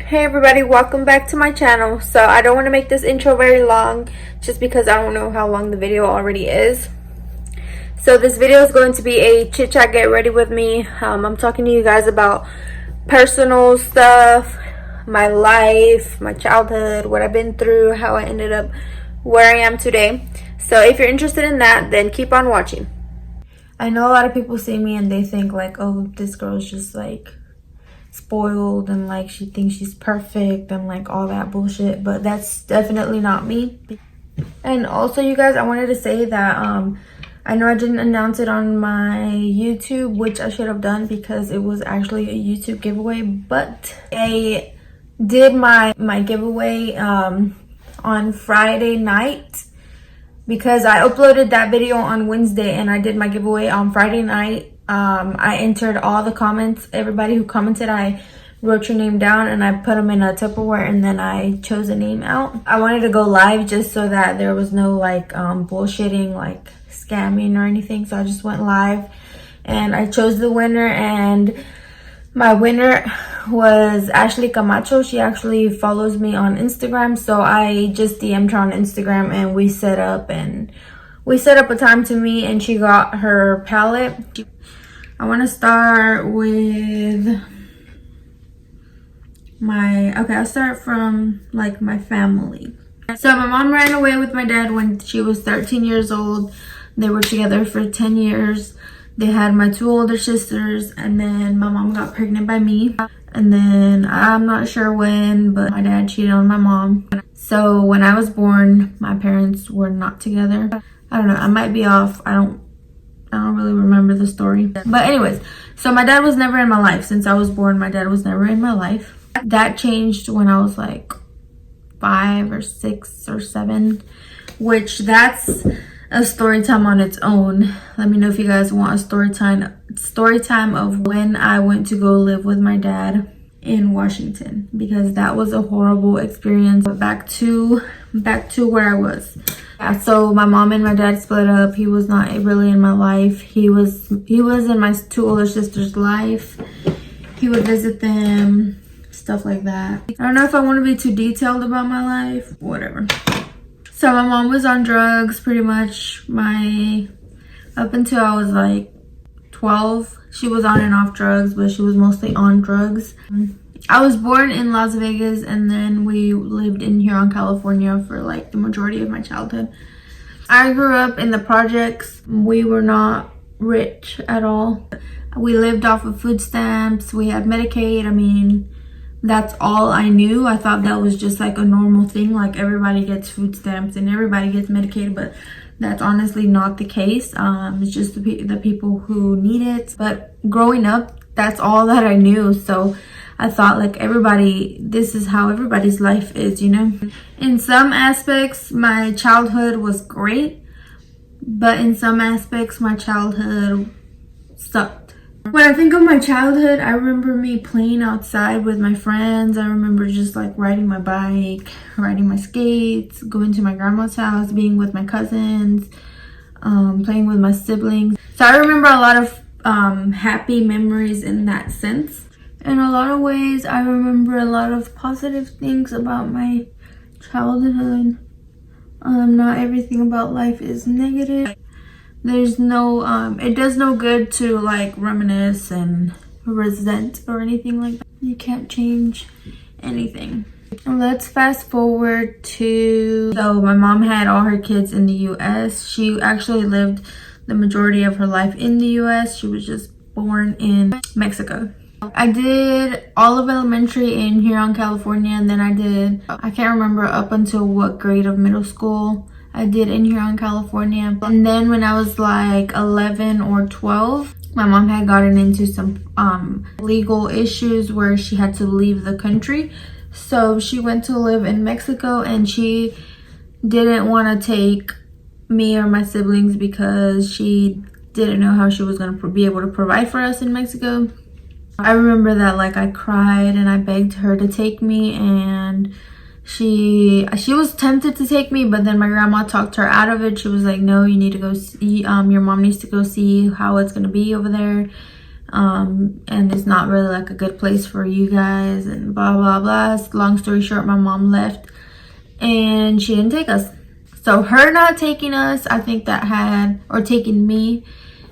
Hey everybody, welcome back to my channel. So I don't want to make this intro very long just because I don't know how long the video already is. So this video is going to be a chit chat, get ready with me. I'm talking to you guys about personal stuff, my life, my childhood, what I've been through, how I ended up where I am today. So if you're interested in that, then keep on watching. I know a lot of people see me and they think like, oh, this girl's just like spoiled and like she thinks she's perfect and like all that bullshit, but that's definitely not me. And also, you guys, I wanted to say that I know I didn't announce it on my YouTube, which I should have done because it was actually a YouTube giveaway, but I did my giveaway on Friday night because I uploaded that video on Wednesday and I did my giveaway on Friday night. I entered all the comments. Everybody who commented, I wrote your name down and I put them in a Tupperware and then I chose a name out. I wanted to go live just so that there was no like bullshitting, like scamming or anything. So I just went live and I chose the winner, and my winner was Ashley Camacho. She actually follows me on Instagram. So I just DM'd her on Instagram and we set up a time to meet and she got her palette. I want to start with I'll start from like my family. So my mom ran away with my dad when she was 13 years old. They were together for 10 years. They had my two older sisters, and then my mom got pregnant by me. And then I'm not sure when, but my dad cheated on my mom. So when I was born, my parents were not together. I don't know, I might be off. I don't really remember the story. But anyways, so my dad was never in my life. Since I was born, my dad was never in my life. That changed when I was like 5 or 6 or 7, which that's a story time on its own. Let me know if you guys want a story time of when I went to go live with my dad in Washington, because that was a horrible experience. But back to where I was. Yeah, so my mom and my dad split up. He was not really in my life. He was in my two older sisters' life. He would visit them, stuff like that. I don't know if I want to be too detailed about my life. Whatever. So my mom was on drugs pretty much up until I was like 12. She was on and off drugs, but she was mostly on drugs. I was born in Las Vegas and then we lived in Huron, California for like the majority of my childhood. I grew up in the projects. We were not rich at all. We lived off of food stamps. We had Medicaid. I mean, that's all I knew. I thought that was just like a normal thing, like everybody gets food stamps and everybody gets Medicaid, but that's honestly not the case. It's just the people who need it. But growing up, that's all that I knew. So I thought like this is how everybody's life is, you know. In some aspects, my childhood was great, but in some aspects, my childhood sucked. When I think of my childhood, I remember me playing outside with my friends. I remember just like riding my bike, riding my skates, going to my grandma's house, being with my cousins, playing with my siblings. So I remember a lot of happy memories in that sense. In a lot of ways, I remember a lot of positive things about my childhood. Not everything about life is negative. There's no it does no good to like reminisce and resent or anything like that. You can't change anything. Let's fast forward to, so my mom had all her kids in the US. She actually lived the majority of her life in the US. She was just born in Mexico. I did all of elementary in Huron, California, and then I can't remember up until what grade of middle school I did in Huron, California. And then when I was like 11 or 12, my mom had gotten into some legal issues where she had to leave the country. So she went to live in Mexico, and she didn't want to take me or my siblings because she didn't know how she was going to be able to provide for us in Mexico. I remember that like I cried and I begged her to take me, and she was tempted to take me, but then my grandma talked her out of it. She was like, no, you need to go see, your mom needs to go see how it's going to be over there. and it's not really like a good place for you guys, and blah blah blah. Long story short, my mom left and she didn't take us. So her not taking us, I think that had, or taking me,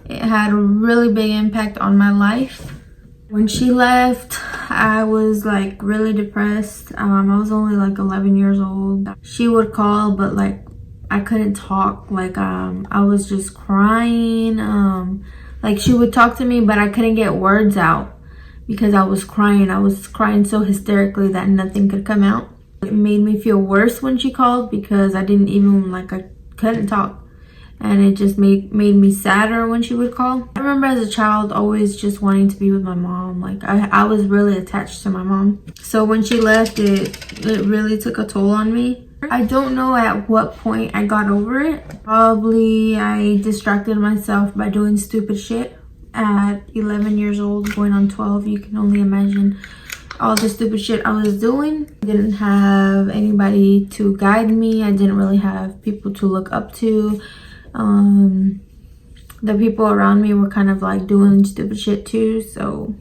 it had a really big impact on my life. When she left, I was like really depressed. I was only like 11 years old. She would call, but like I couldn't talk. Like I was just crying. Like she would talk to me, but I couldn't get words out because I was crying. I was crying so hysterically that nothing could come out. It made me feel worse when she called because I didn't even, like, I couldn't talk. And it just made me sadder when she would call. I remember as a child always just wanting to be with my mom. Like I was really attached to my mom. So when she left, it really took a toll on me. I don't know at what point I got over it. Probably I distracted myself by doing stupid shit at 11 years old, going on 12. You can only imagine all the stupid shit I was doing. I didn't have anybody to guide me. I didn't really have people to look up to. The people around me were kind of like doing stupid shit too, so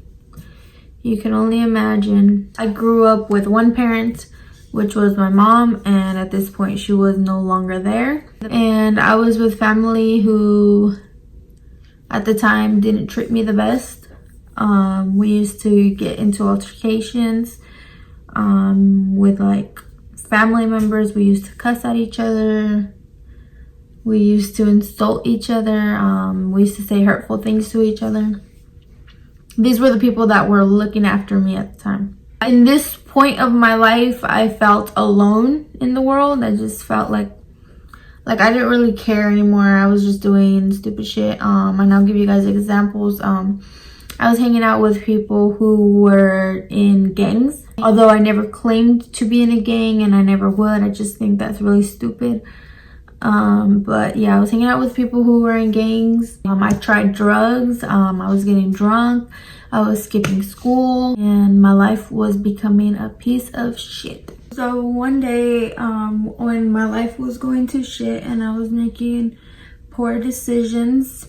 you can only imagine. I grew up with one parent, which was my mom, and at this point she was no longer there. And I was with family who at the time didn't treat me the best. We used to get into altercations with like family members. We used to cuss at each other. We used to insult each other. We used to say hurtful things to each other. These were the people that were looking after me at the time. In this point of my life, I felt alone in the world. I just felt like I didn't really care anymore. I was just doing stupid shit. And I'll give you guys examples. I was hanging out with people who were in gangs. Although I never claimed to be in a gang, and I never would. I just think that's really stupid. But yeah, I was hanging out with people who were in gangs. I tried drugs. I was getting drunk. I was skipping school, and my life was becoming a piece of shit. So one day, when my life was going to shit and I was making poor decisions,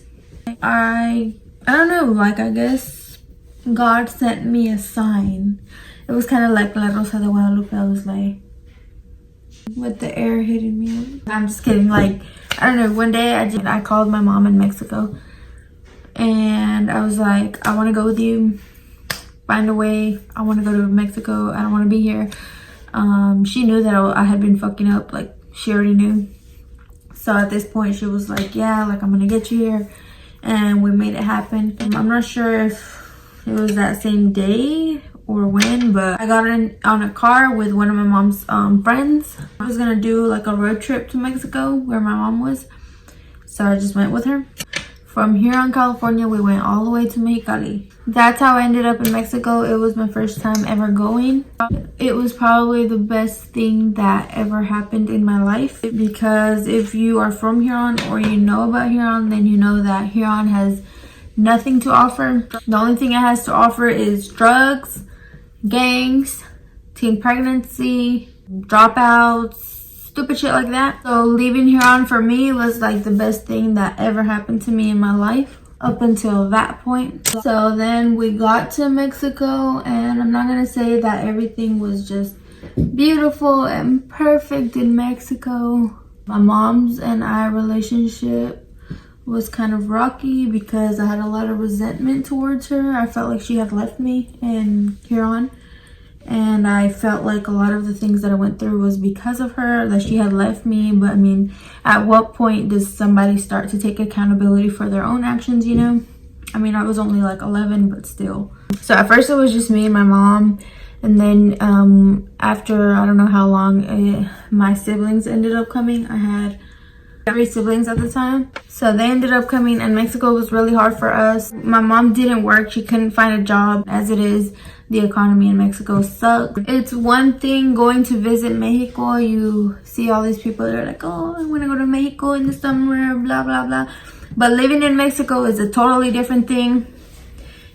I don't know, like I guess God sent me a sign. It was kind of like La Rosa de Guadalupe. I was like, with the air hitting me. I'm just kidding. Like, I don't know, one day I called my mom in Mexico, and I was like, I want to go with you. Find a way. I want to go to Mexico. I don't want to be here. She knew that I had been fucking up. Like, she already knew. So at this point, she was like, yeah, like, I'm gonna get you here. And we made it happen. I'm not sure if it was that same day or when, but I got on a car with one of my mom's friends. I was gonna do like a road trip to Mexico where my mom was, so I just went with her. From here on California, we went all the way to Mexicali. That's how I ended up in Mexico. It was my first time ever going. It was probably the best thing that ever happened in my life, because if you are from Huron or you know about Huron, then you know that Huron has nothing to offer. The only thing it has to offer is drugs, gangs, teen pregnancy, dropouts, stupid shit like that. So leaving Huron for me was like the best thing that ever happened to me in my life up until that point. So then we got to Mexico, and I'm not gonna say that everything was just beautiful and perfect in Mexico. My mom's and I relationship was kind of rocky because I had a lot of resentment towards her. I felt like she had left me in Huron, and I felt like a lot of the things that I went through was because of her, that she had left me. But I mean, at what point does somebody start to take accountability for their own actions, you know? I mean, I was only like 11, but still. So at first it was just me and my mom, and then after I don't know how long, my siblings ended up coming. I had 3 siblings at the time, so they ended up coming, and Mexico was really hard for us. My mom didn't work. She couldn't find a job. As it is, the economy in Mexico sucks. It's one thing going to visit Mexico. You see all these people that are like, oh, I want to go to Mexico in the summer, blah blah blah. But living in Mexico is a totally different thing,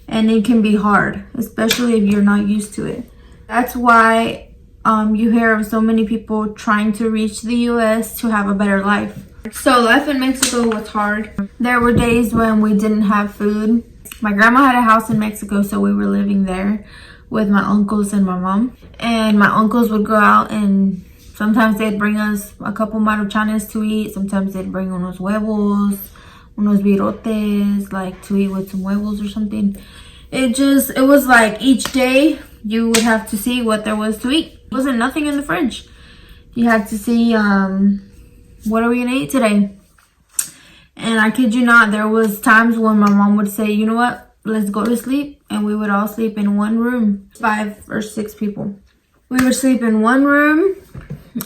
and it can be hard, especially if you're not used to it. That's why you hear of so many people trying to reach the US to have a better life. So life in Mexico was hard. There were days when we didn't have food. My grandma had a house in Mexico, so we were living there with my uncles and my mom. And my uncles would go out and sometimes they'd bring us a couple maruchanes to eat. Sometimes they'd bring unos huevos, unos virotes, like to eat with some huevos or something. It was like each day you would have to see what there was to eat. There wasn't nothing in the fridge. You had to see, what are we gonna eat today? And I kid you not, there was times when my mom would say, you know what, let's go to sleep. And we would all sleep in one room, 5 or 6 people. We would sleep in one room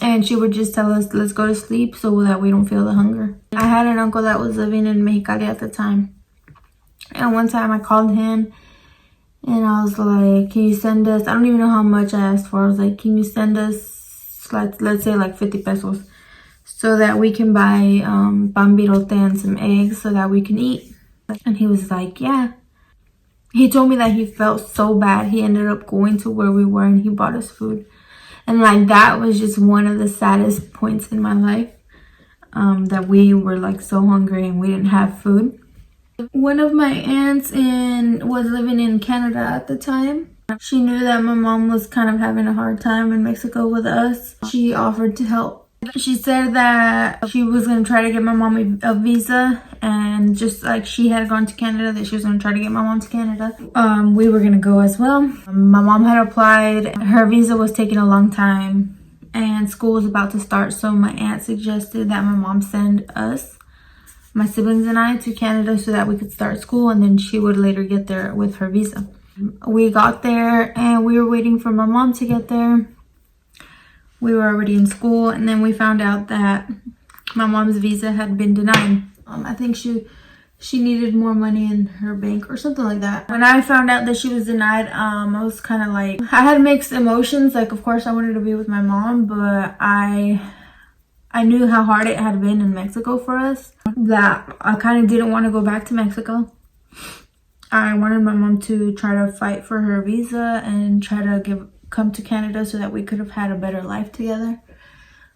and she would just tell us, let's go to sleep so that we don't feel the hunger. I had an uncle that was living in Mexicali at the time. And one time I called him and I was like, can you send us, I don't even know how much I asked for. I was like, can you send us, let's say like 50 pesos so that we can buy pan birote and some eggs so that we can eat? And he was like, yeah. He told me that he felt so bad. He ended up going to where we were and he bought us food. And like that was just one of the saddest points in my life, that we were like so hungry and we didn't have food. One of my aunts was living in Canada at the time. She knew that my mom was kind of having a hard time in Mexico with us. She offered to help. She said that she was going to try to get my mom a visa, and just like she had gone to Canada, that she was going to try to get my mom to Canada. We were going to go as well. My mom had applied. Her visa was taking a long time and school was about to start, so my aunt suggested that my mom send us, my siblings and I, to Canada so that we could start school, and then she would later get there with her visa. We got there and we were waiting for my mom to get there. We were already in school, and then we found out that my mom's visa had been denied. I think she needed more money in her bank or something like that. When I found out that she was denied, I was kind of like, I had mixed emotions. Like, of course I wanted to be with my mom, but I knew how hard it had been in Mexico for us, that I kind of didn't want to go back to Mexico. I wanted my mom to try to fight for her visa and try to come to Canada so that we could have had a better life together.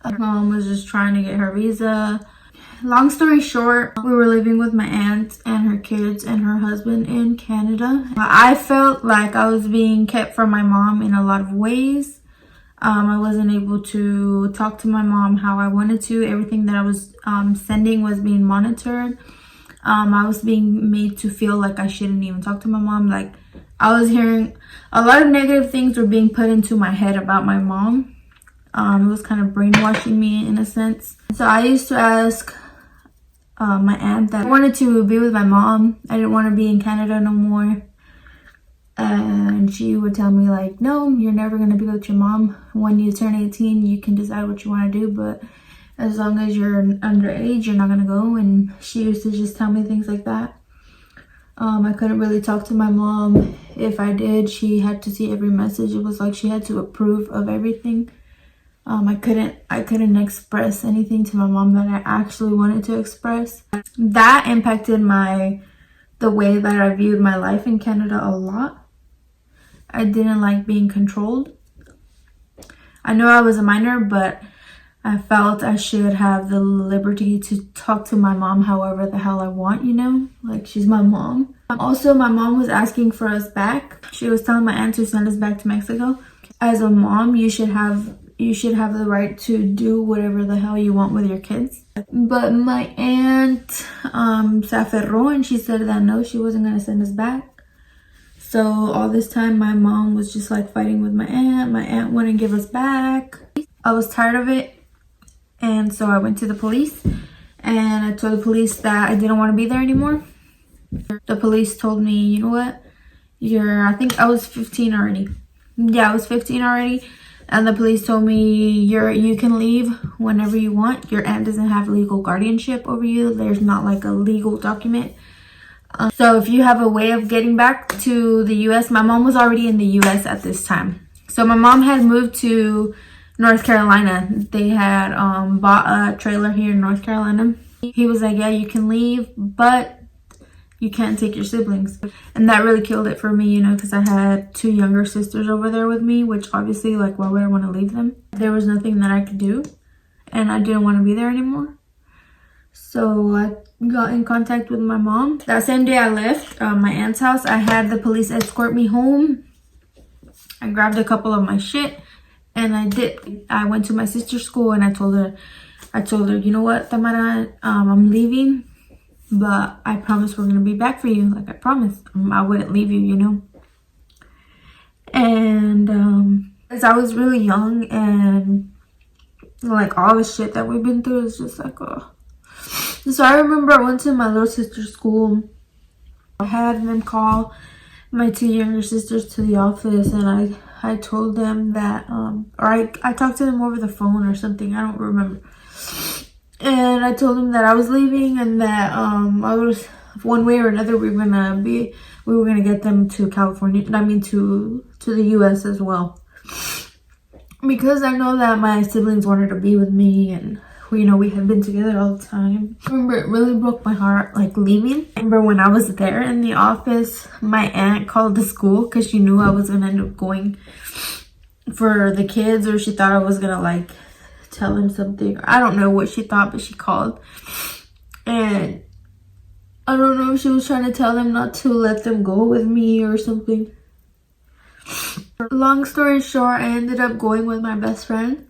My mom was just trying to get her visa. Long story short, we were living with my aunt and her kids and her husband in Canada. I felt like I was being kept from my mom in a lot of ways. I wasn't able to talk to my mom how I wanted to. Everything that I was sending was being monitored. I was being made to feel like I shouldn't even talk to my mom. Like, I was hearing a lot of negative things were being put into my head about my mom. It was kind of brainwashing me in a sense. So I used to ask my aunt that I wanted to be with my mom. I didn't want to be in Canada no more. And she would tell me like, no, you're never going to be with your mom. When you turn 18, you can decide what you want to do. But as long as you're underage, you're not going to go. And she used to just tell me things like that. I couldn't really talk to my mom. If I did, she had to see every message. It was like she had to approve of everything. I couldn't express anything to my mom that I actually wanted to express. That impacted the way that I viewed my life in Canada a lot. I didn't like being controlled. I know I was a minor, but I felt I should have the liberty to talk to my mom however the hell I want, you know? Like, she's my mom. Also, my mom was asking for us back. She was telling my aunt to send us back to Mexico. As a mom, you should have the right to do whatever the hell you want with your kids. But my aunt se aferró, and she said that no, she wasn't going to send us back. So all this time, my mom was just like fighting with my aunt. My aunt wouldn't give us back. I was tired of it. And so I went to the police and I told the police that I didn't want to be there anymore. The police told me, you know what? I think I was 15 already. Yeah, I was 15 already. And the police told me, you can leave whenever you want. Your aunt doesn't have legal guardianship over you. There's not like a legal document. So if you have a way of getting back to the U.S., my mom was already in the U.S. at this time. So my mom had moved to North Carolina. They had bought a trailer here in North Carolina. He was like, yeah, you can leave, but you can't take your siblings. And that really killed it for me, you know, because I had 2 younger sisters over there with me, which obviously, like, why would I want to leave them? There was nothing that I could do, and I didn't want to be there anymore. So I got in contact with my mom. That same day I left my aunt's house, I had the police escort me home. I grabbed a couple of my shit and I went to my sister's school and I told her, you know what, Tamara, I'm leaving, but I promise we're gonna be back for you. Like I promised, I wouldn't leave you, you know. And as I was really young, and like all the shit that we've been through is just like, oh. So I remember I went to my little sister's school. I had them call my 2 younger sisters to the office, and I told them that I talked to them over the phone or something, I don't remember. And I told them that I was leaving and that I was, one way or another, we were gonna get them to California, I mean to the US as well, because I know that my siblings wanted to be with me, and you know, we had been together all the time. I remember it really broke my heart, like leaving. I remember when I was there in the office, my aunt called the school because she knew I was gonna end up going for the kids, or she thought I was gonna like tell him something. I don't know what she thought, but she called, and I don't know if she was trying to tell them not to let them go with me or something. Long story short, I ended up going with my best friend.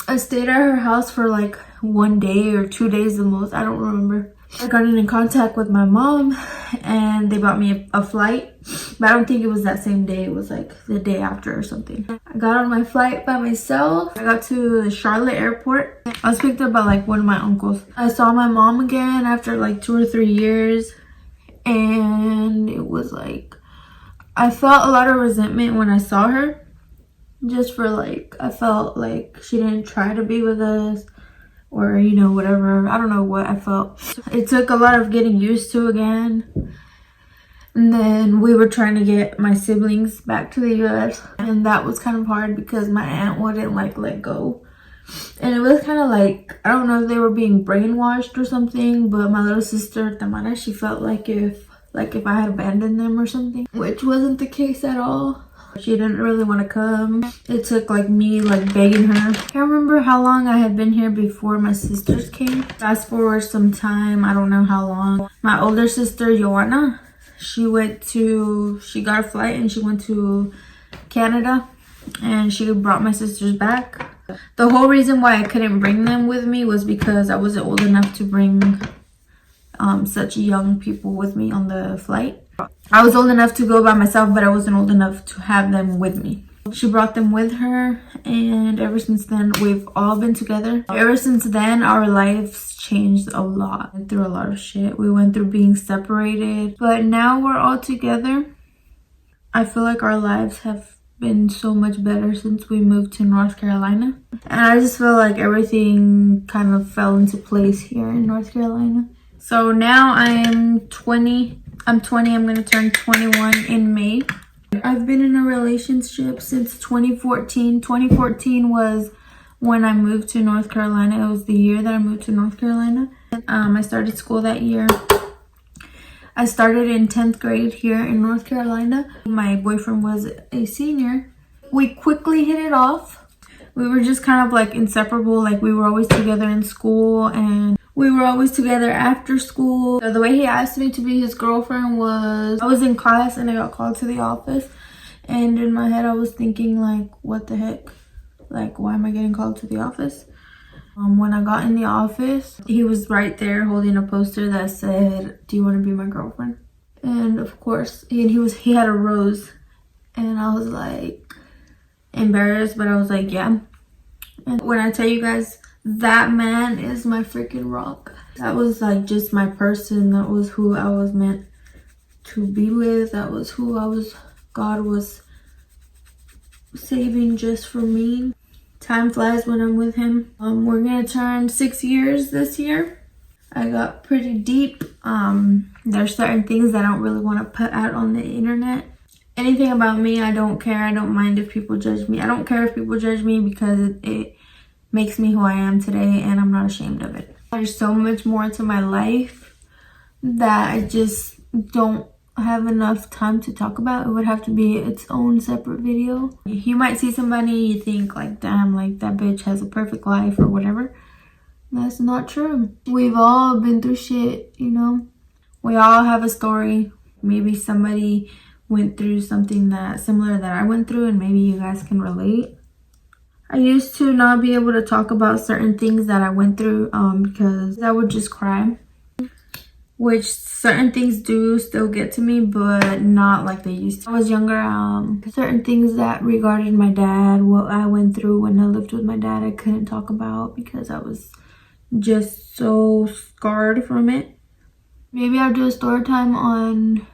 I stayed at her house for like 1 day or 2 days the most, I don't remember. I got in contact with my mom and they bought me a flight, but I don't think it was that same day, it was like the day after or something. I got on my flight by myself. I got to the Charlotte airport. I was picked up by like one of my uncles. I saw my mom again after like 2 or 3 years, and it was like, I felt a lot of resentment when I saw her. Just for like, I felt like she didn't try to be with us, or you know, whatever. I don't know what I felt. It took a lot of getting used to again. And then we were trying to get my siblings back to the US, and that was kind of hard because my aunt wouldn't like let go. And it was kind of like, I don't know if they were being brainwashed or something, but my little sister Tamara, she felt like if I had abandoned them or something, which wasn't the case at all. She didn't really want to come. It took like me like begging her. I can't remember how long I had been here before my sisters came. Fast forward some time, I don't know how long. My older sister Joanna, she got a flight and she went to Canada, and she brought my sisters back. The whole reason why I couldn't bring them with me was because I wasn't old enough to bring such young people with me on the flight. I was old enough to go by myself, but I wasn't old enough to have them with me. She brought them with her, and ever since then, we've all been together. Ever since then, our lives changed a lot. We went through a lot of shit. We went through being separated, but now we're all together. I feel like our lives have been so much better since we moved to North Carolina. And I just feel like everything kind of fell into place here in North Carolina. So now I'm 20. I'm going to turn 21 in May. I've been in a relationship since 2014. 2014 was when I moved to North Carolina. It was the year that I moved to North Carolina. I started school that year. I started in 10th grade here in North Carolina. My boyfriend was a senior. We quickly hit it off. We were just kind of like inseparable. Like we were always together in school, and we were always together after school. The way he asked me to be his girlfriend was, I was in class and I got called to the office. And in my head, I was thinking like, what the heck? Like, why am I getting called to the office? When I got in the office, he was right there holding a poster that said, "Do you want to be my girlfriend?" And of course, he had a rose. And I was like embarrassed, but I was like, yeah. And when I tell you guys, that man is my freaking rock. That was like just my person. That was who I was meant to be with. That was who God was saving just for me. Time flies when I'm with him. We're gonna turn 6 years this year. I got pretty deep. There's certain things that I don't really want to put out on the internet. Anything about me, I don't care. I don't mind if people judge me. I don't care if people judge me because it makes me who I am today, and I'm not ashamed of it. There's so much more to my life that I just don't have enough time to talk about. It would have to be its own separate video. You might see somebody, you think like, damn, like that bitch has a perfect life or whatever. That's not true. We've all been through shit, you know. We all have a story. Maybe somebody went through something that similar that I went through, and maybe you guys can relate. I used to not be able to talk about certain things that I went through because I would just cry. Which certain things do still get to me, but not like they used to. I was younger. Certain things that regarded my dad, what I went through when I lived with my dad, I couldn't talk about because I was just so scarred from it. Maybe I'll do a story time on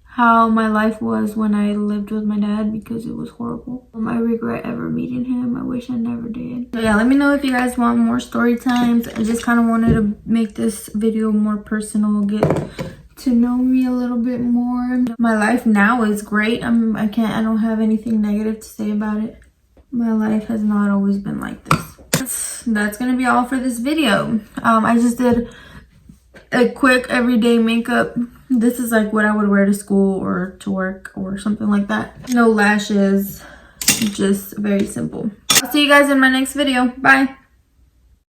how my life was when I lived with my dad because it was horrible. I regret ever meeting him. I wish I never did. So yeah, let me know if you guys want more story times. I just kind of wanted to make this video more personal, get to know me a little bit more. My life now is great. I don't have anything negative to say about it. My life has not always been like this. That's gonna be all for this video. I just did a quick everyday makeup. This is like what I would wear to school or to work or something like that. No lashes, just very simple. I'll see you guys in my next video. Bye.